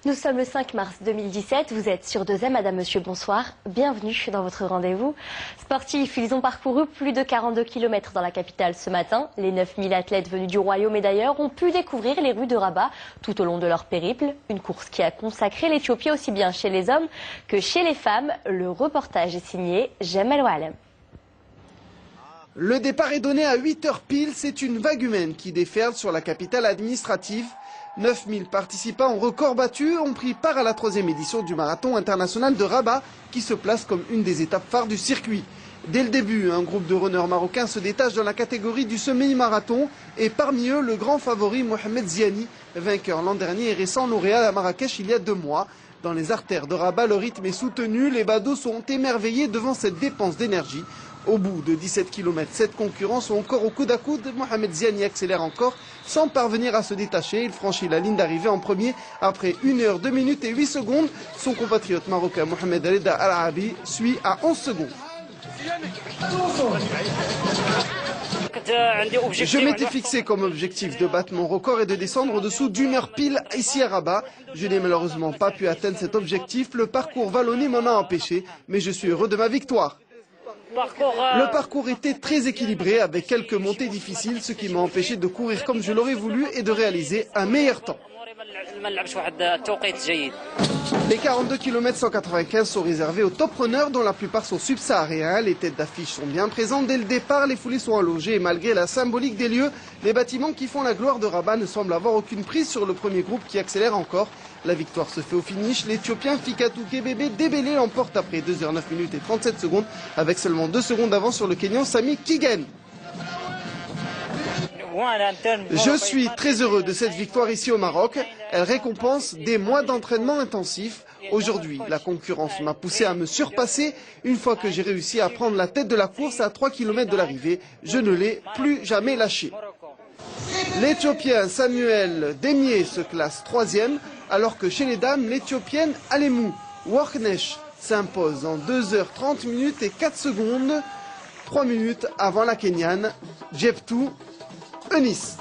Nous sommes le 5 mars 2017, vous êtes sur 2M, madame, monsieur, bonsoir. Bienvenue dans votre rendez-vous. Sportifs, ils ont parcouru plus de 42 km dans la capitale ce matin. Les 9000 athlètes venus du Royaume et d'ailleurs ont pu découvrir les rues de Rabat tout au long de leur périple. Une course qui a consacré l'Éthiopie aussi bien chez les hommes que chez les femmes. Le reportage est signé Jamal Oualem. Le départ est donné à 8h pile, c'est une vague humaine qui déferle sur la capitale administrative. 9000 participants au record battu ont pris part à la 3e édition du marathon international de Rabat qui se place comme une des étapes phares du circuit. Dès le début, un groupe de runners marocains se détache dans la catégorie du semi-marathon et parmi eux le grand favori Mohamed Ziani, vainqueur l'an dernier et récent lauréat à Marrakech il y a 2 mois. Dans les artères de Rabat, le rythme est soutenu, les badauds sont émerveillés devant cette dépense d'énergie. Au bout de 17 km, 7 concurrents sont encore au coude à coude. Mohamed Ziani accélère encore sans parvenir à se détacher. Il franchit la ligne d'arrivée en premier après 1 heure, 2 minutes et 8 secondes. Son compatriote marocain Mohamed Reda Al-Arabi suit à 11 secondes. Je m'étais fixé comme objectif de battre mon record et de descendre au-dessous d'1 heure pile ici à Rabat. Je n'ai malheureusement pas pu atteindre cet objectif. Le parcours vallonné m'en a empêché, mais je suis heureux de ma victoire. Le parcours était très équilibré avec quelques montées difficiles, ce qui m'a empêché de courir comme je l'aurais voulu et de réaliser un meilleur temps. Les 42 km 195 sont réservés aux top runners dont la plupart sont subsahariens. Les têtes d'affiche sont bien présentes dès le départ, les foulées sont allongées et malgré la symbolique des lieux, les bâtiments qui font la gloire de Rabat ne semblent avoir aucune prise sur le premier groupe qui accélère encore. La victoire se fait au finish, l'Éthiopien Fikatu Kebebe Debele l'emporte après 2 h 9 minutes et 37 secondes avec seulement 2 secondes d'avance sur le Kenyan Sami Kigen. Je suis très heureux de cette victoire ici au Maroc. Elle récompense des mois d'entraînement intensif. Aujourd'hui, la concurrence m'a poussé à me surpasser. Une fois que j'ai réussi à prendre la tête de la course à 3 km de l'arrivée, je ne l'ai plus jamais lâché. L'Éthiopien Samuel Demié se classe 3e, alors que chez les dames, l'Éthiopienne Alemou Worknesh s'impose en 2 h 30 minutes et 4 secondes, 3 minutes avant la Kenyane Jeptou Eunice.